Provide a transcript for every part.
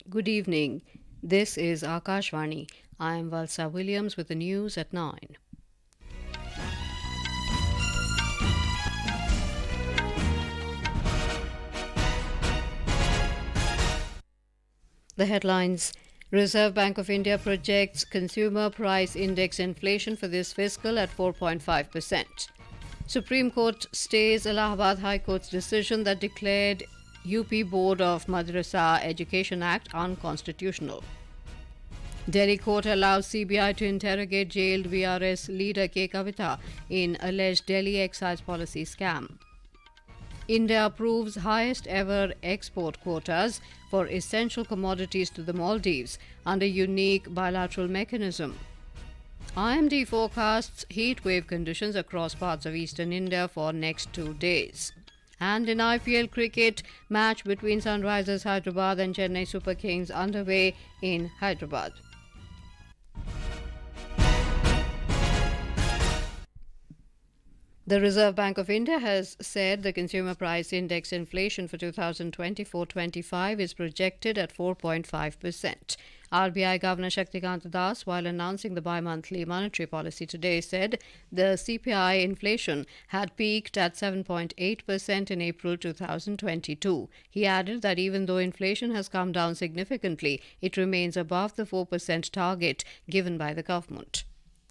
Good evening. This is Akashvani. I am Valsa Williams with the news at 9. The headlines: Reserve Bank of India projects consumer price index inflation for this fiscal at 4.5%. Supreme Court stays Allahabad High Court's decision that declared UP Board of Madarsa Education Act unconstitutional. Delhi court allows CBI to interrogate jailed VRS leader K Kavitha in alleged Delhi excise policy scam. India approves highest ever export quotas for essential commodities to the Maldives under unique bilateral mechanism. IMD forecasts heat wave conditions across parts of eastern India for next 2 days. And in IPL Cricket, match between Sunrisers Hyderabad and Chennai Super Kings underway in Hyderabad. The Reserve Bank of India has said the consumer price index inflation for 2024-25 is projected at 4.5%. RBI Governor Shaktikant Das, while announcing the bi-monthly monetary policy today, said the CPI inflation had peaked at 7.8% in April 2022. He added that even though inflation has come down significantly, it remains above the 4% target given by the government.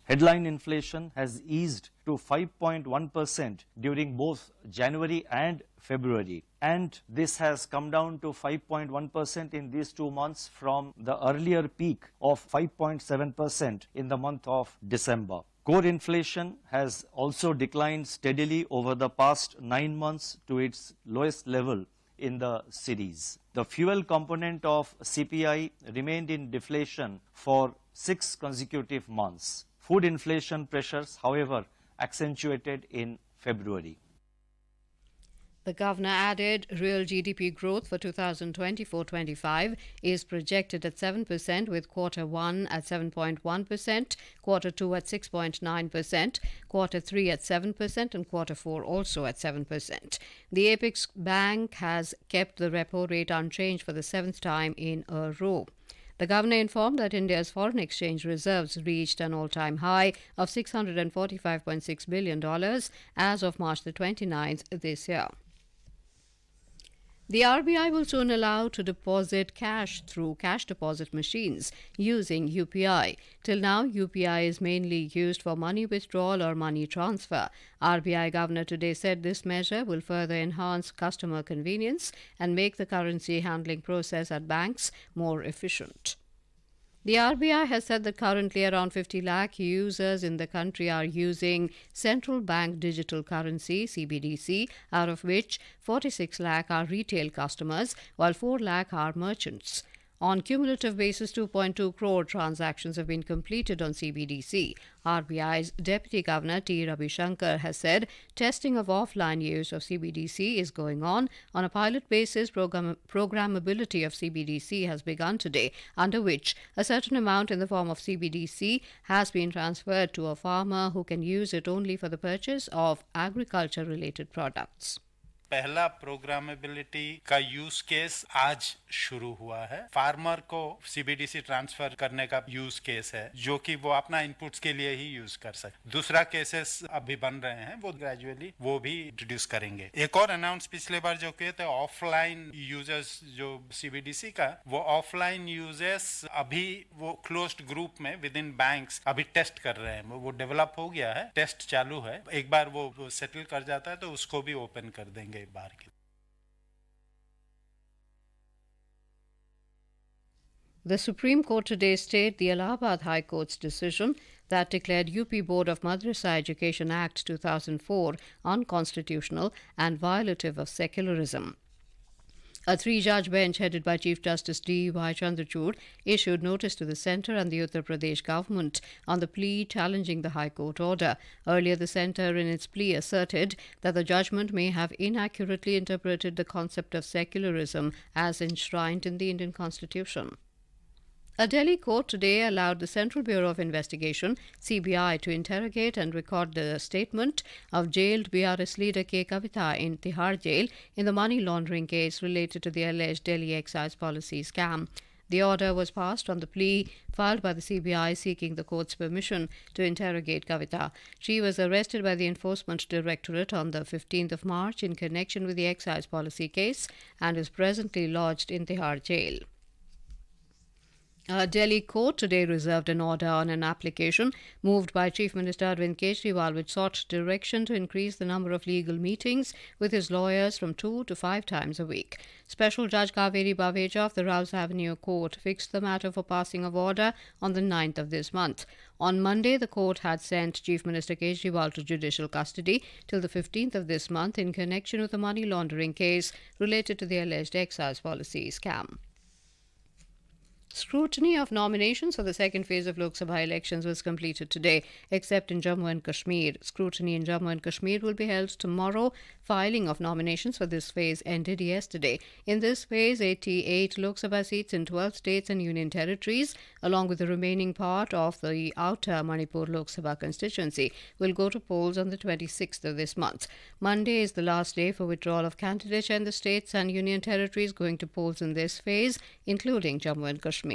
Headline inflation has eased to 5.1% during both January and February. And this has come down to 5.1% in these 2 months from the earlier peak of 5.7% in the month of December. Core inflation has also declined steadily over the past 9 months to its lowest level in the series. The fuel component of CPI remained in deflation for 6 consecutive months. Food inflation pressures, however, accentuated in February. The governor added real GDP growth for 2024-25 is projected at 7%, with quarter 1 at 7.1%, quarter 2 at 6.9%, quarter 3 at 7%, and quarter 4 also at 7%. The Apex Bank has kept the repo rate unchanged for the 7th time in a row. The governor informed that India's foreign exchange reserves reached an all-time high of $645.6 billion as of March the 29th this year. The RBI will soon allow to deposit cash through cash deposit machines using UPI. Till now, UPI is mainly used for money withdrawal or money transfer. RBI Governor today said this measure will further enhance customer convenience and make the currency handling process at banks more efficient. The RBI has said that currently around 50 lakh users in the country are using central bank digital currency (CBDC), out of which 46 lakh are retail customers, while 4 lakh are merchants. On cumulative basis, 2.2 crore transactions have been completed on CBDC. RBI's Deputy Governor T. Ravi Shankar has said testing of offline use of CBDC is going on. On a pilot basis, programmability of CBDC has begun today, under which a certain amount in the form of CBDC has been transferred to a farmer who can use it only for the purchase of agriculture-related products. पहला प्रोग्रामेबिलिटी का use case आज शुरू हुआ है। Farmer को CBDC transfer करने का use case है, जो कि वो अपना इनपुट्स के लिए ही यूज कर सकते। दूसरा केसेस अभी बन रहे हैं, वो ग्रेजुअली वो भी इंट्रोड्यूस करेंगे। एक और अनाउंस पिछले बार जो किए थे, ऑफलाइन यूजर्स जो सीबीडीसी का, वो ऑफलाइन यूजर्स अभी वो क्लोज्ड ग्रुप में विद इन बैंक्स अभी टेस्ट कर रहे हैं। वो डेवलप हो गया है, टेस्ट चालू है। एक बार वो सेटल कर जाता है तो उसको भी ओपन कर देंगे। The Supreme Court today stayed the Allahabad High Court's decision that declared UP Board of Madarsa Education Act 2004 unconstitutional and violative of secularism. A 3-judge bench headed by Chief Justice D.Y. Chandrachud issued notice to the centre and the Uttar Pradesh government on the plea challenging the High Court order. Earlier, the centre in its plea asserted that the judgment may have inaccurately interpreted the concept of secularism as enshrined in the Indian Constitution. A Delhi court today allowed the Central Bureau of Investigation, CBI, to interrogate and record the statement of jailed BRS leader K Kavitha in Tihar jail in the money laundering case related to the alleged Delhi excise policy scam. The order was passed on the plea filed by the CBI seeking the court's permission to interrogate Kavitha. She was arrested by the Enforcement Directorate on the 15th of March in connection with the excise policy case and is presently lodged in Tihar jail. A Delhi court today reserved an order on an application moved by Chief Minister Arvind Kejriwal which sought direction to increase the number of legal meetings with his lawyers from 2 to 5 times a week. Special Judge Kaveri Baveja of the Rouse Avenue Court fixed the matter for passing of order on the 9th of this month. On Monday, the court had sent Chief Minister Kejriwal to judicial custody till the 15th of this month in connection with a money laundering case related to the alleged excise policy scam. Scrutiny of nominations for the second phase of Lok Sabha elections was completed today, except in Jammu and Kashmir. Scrutiny in Jammu and Kashmir will be held tomorrow. Filing of nominations for this phase ended yesterday. In this phase, 88 Lok Sabha seats in 12 states and union territories, along with the remaining part of the outer Manipur Lok Sabha constituency, will go to polls on the 26th of this month. Monday is the last day for withdrawal of candidates in the states and union territories going to polls in this phase, including Jammu and Kashmir.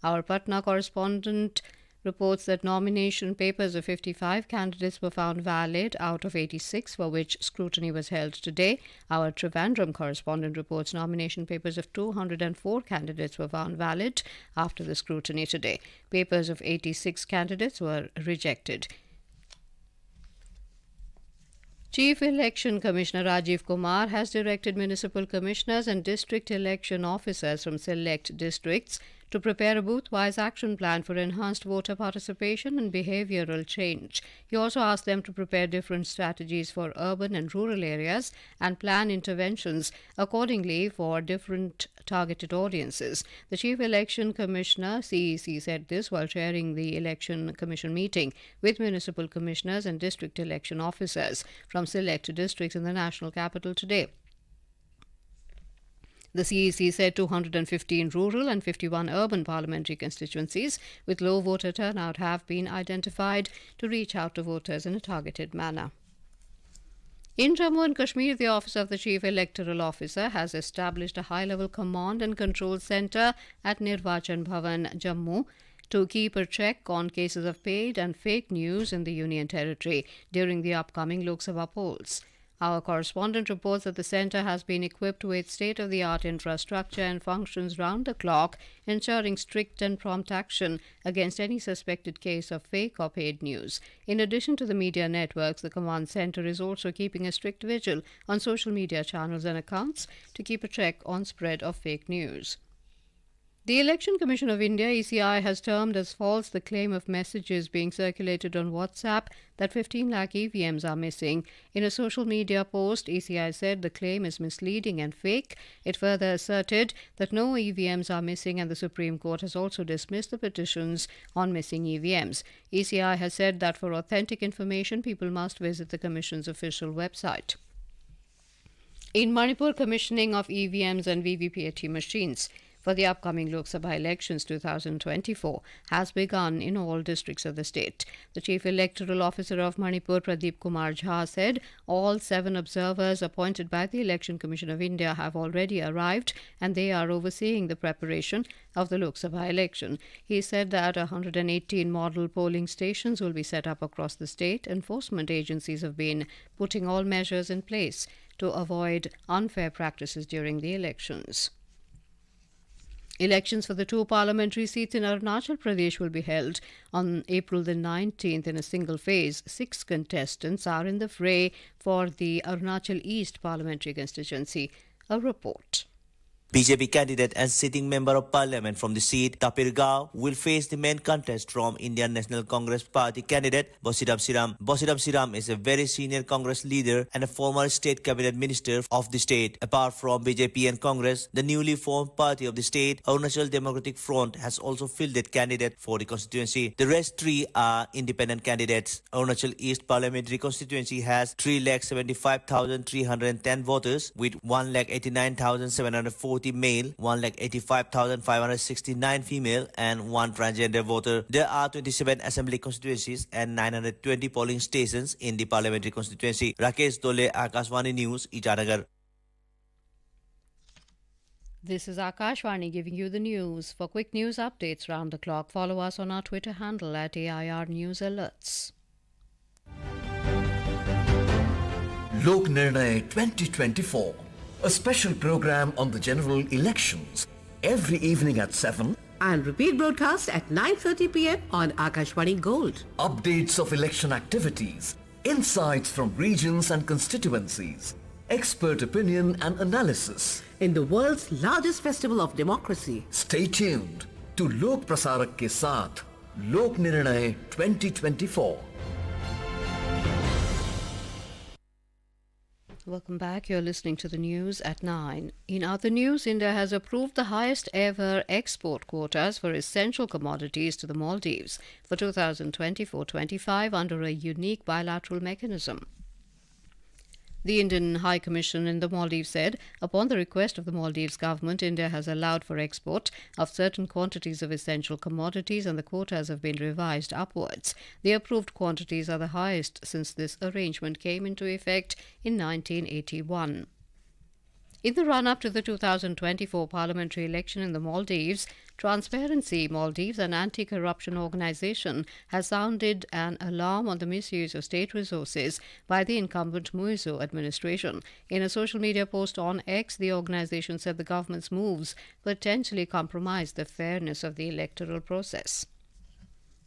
Our Patna correspondent reports that nomination papers of 55 candidates were found valid out of 86 for which scrutiny was held today. Our Trivandrum correspondent reports nomination papers of 204 candidates were found valid after the scrutiny today. Papers of 86 candidates were rejected. Chief Election Commissioner Rajiv Kumar has directed municipal commissioners and district election officers from select districts to prepare a booth-wise action plan for enhanced voter participation and behavioral change. He also asked them to prepare different strategies for urban and rural areas and plan interventions accordingly for different targeted audiences. The Chief Election Commissioner, CEC, said this while chairing the Election Commission meeting with municipal commissioners and district election officers from select districts in the national capital today. The CEC said 215 rural and 51 urban parliamentary constituencies with low voter turnout have been identified to reach out to voters in a targeted manner. In Jammu and Kashmir, the Office of the Chief Electoral Officer has established a high-level command and control centre at Nirvachan Bhavan, Jammu, to keep a check on cases of paid and fake news in the Union Territory during the upcoming Lok Sabha polls. Our correspondent reports that the centre has been equipped with state-of-the-art infrastructure and functions round the clock, ensuring strict and prompt action against any suspected case of fake or paid news. In addition to the media networks, the command centre is also keeping a strict vigil on social media channels and accounts to keep a check on spread of fake news. The Election Commission of India, ECI, has termed as false the claim of messages being circulated on WhatsApp that 15 lakh EVMs are missing. In a social media post, ECI said the claim is misleading and fake. It further asserted that no EVMs are missing and the Supreme Court has also dismissed the petitions on missing EVMs. ECI has said that for authentic information, people must visit the Commission's official website. In Manipur, commissioning of EVMs and VVPAT machines for the upcoming Lok Sabha elections 2024 has begun in all districts of the state. The Chief Electoral Officer of Manipur, Pradeep Kumar Jha, said all 7 observers appointed by the Election Commission of India have already arrived and they are overseeing the preparation of the Lok Sabha election. He said that 118 model polling stations will be set up across the state. Enforcement agencies have been putting all measures in place to avoid unfair practices during the elections. Elections for the 2 parliamentary seats in Arunachal Pradesh will be held on April the 19th in a single phase. 6 contestants are in the fray for the Arunachal East parliamentary constituency. A report. BJP candidate and sitting member of parliament from the seat, Tapir Gao, will face the main contest from Indian National Congress Party candidate Bosiram Siram. Bosiram Siram is a very senior Congress leader and a former state cabinet minister of the state. Apart from BJP and Congress, the newly formed party of the state, Arunachal Democratic Front, has also fielded candidate for the constituency. The rest 3 are independent candidates. Arunachal East parliamentary constituency has 3,75,310 voters with 1,89,740 male, 1,85,569 female and 1 transgender voter. There are 27 assembly constituencies and 920 polling stations in the parliamentary constituency. Rakesh Dole, Akashvani News, Itanagar. This is Akashvani giving you the news. For quick news updates round the clock, follow us on our Twitter handle at AIR News Alerts. Lok Nirnay 2024, a special program on the general elections, every evening at 7. And repeat broadcast at 9:30 p.m. on Akashvani Gold. Updates of election activities, insights from regions and constituencies, expert opinion and analysis. In the world's largest festival of democracy. Stay tuned to Lok Prasarak ke saath, Lok Nirnay 2024. Welcome back. You're listening to the news at 9. In other news, India has approved the highest ever export quotas for essential commodities to the Maldives for 2024-25 under a unique bilateral mechanism. The Indian High Commission in the Maldives said, upon the request of the Maldives government, India has allowed for export of certain quantities of essential commodities and the quotas have been revised upwards. The approved quantities are the highest since this arrangement came into effect in 1981. In the run-up to the 2024 parliamentary election in the Maldives, Transparency Maldives, an anti-corruption organisation, has sounded an alarm on the misuse of state resources by the incumbent Muizzu administration. In a social media post on X, the organisation said the government's moves potentially compromise the fairness of the electoral process.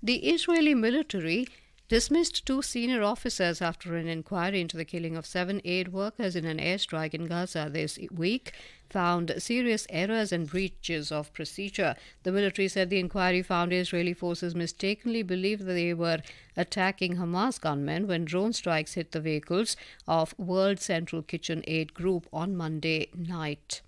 The Israeli military dismissed 2 senior officers after an inquiry into the killing of 7 aid workers in an airstrike in Gaza this week found serious errors and breaches of procedure. The military said the inquiry found Israeli forces mistakenly believed that they were attacking Hamas gunmen when drone strikes hit the vehicles of World Central Kitchen Aid Group on Monday night.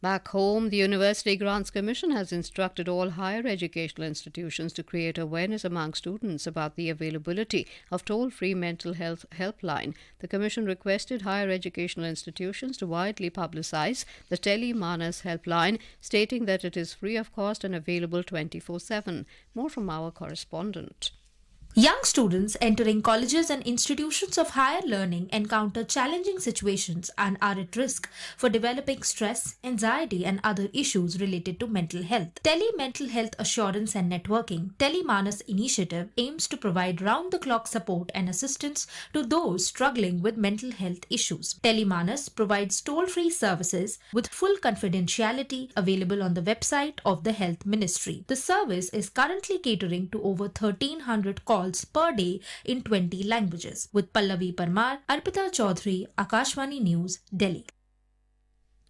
Back home, the University Grants Commission has instructed all higher educational institutions to create awareness among students about the availability of toll-free mental health helpline. The Commission requested higher educational institutions to widely publicize the Telemanas helpline, stating that it is free of cost and available 24/7. More from our correspondent. Young students entering colleges and institutions of higher learning encounter challenging situations and are at risk for developing stress, anxiety and other issues related to mental health. Tele-Mental Health Assurance and Networking, Telemanas initiative aims to provide round-the-clock support and assistance to those struggling with mental health issues. Telemanas provides toll-free services with full confidentiality available on the website of the Health Ministry. The service is currently catering to over 1,300 calls per day in 20 languages. With Pallavi Parmar, Arpita Chaudhary, Akashvani News, Delhi.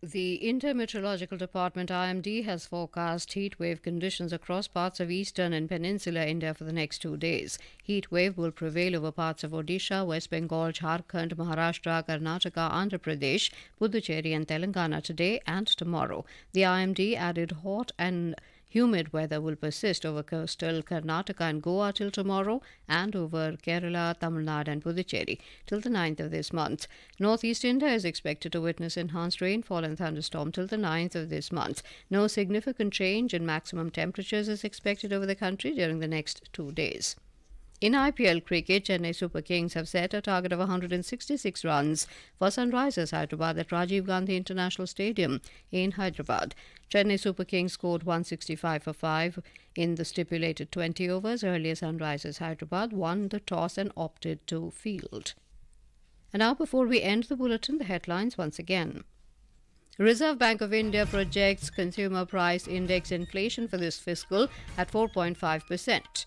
The Intermeteorological Department IMD has forecast heat wave conditions across parts of eastern and peninsular India for the next 2 days. Heat wave will prevail over parts of Odisha, West Bengal, Jharkhand, Maharashtra, Karnataka, Andhra Pradesh, Puducherry and Telangana today and tomorrow. The IMD added hot and humid weather will persist over coastal Karnataka and Goa till tomorrow and over Kerala, Tamil Nadu and Puducherry till the 9th of this month. Northeast India is expected to witness enhanced rainfall and thunderstorm till the 9th of this month. No significant change in maximum temperatures is expected over the country during the next 2 days. In IPL Cricket, Chennai Super Kings have set a target of 166 runs for Sunrisers Hyderabad at Rajiv Gandhi International Stadium in Hyderabad. Chennai Super Kings scored 165 for 5 in the stipulated 20 overs. Earlier, Sunrisers Hyderabad won the toss and opted to field. And now, before we end the bulletin, the headlines once again. Reserve Bank of India projects consumer price index inflation for this fiscal at 4.5%.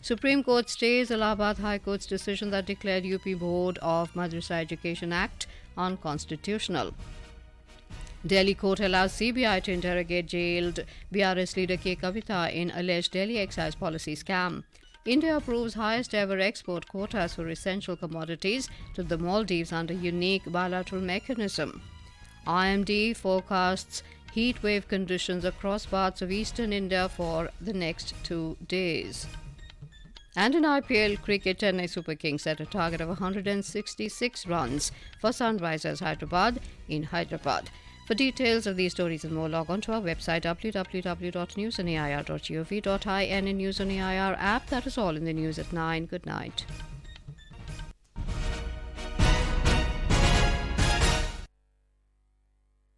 Supreme Court stays Allahabad High Court's decision that declared UP Board of Madarsa Education Act unconstitutional. Delhi court allows CBI to interrogate jailed BRS leader K Kavitha in alleged Delhi excise policy scam. India approves highest ever export quotas for essential commodities to the Maldives under unique bilateral mechanism. IMD forecasts heat wave conditions across parts of eastern India for the next 2 days. And in IPL Cricket, Chennai Super Kings set a target of 166 runs for Sunrisers Hyderabad in Hyderabad. For details of these stories and more, log on to our website www.newsonair.gov.in and News on AIR app. That is all in the news at 9. Good night.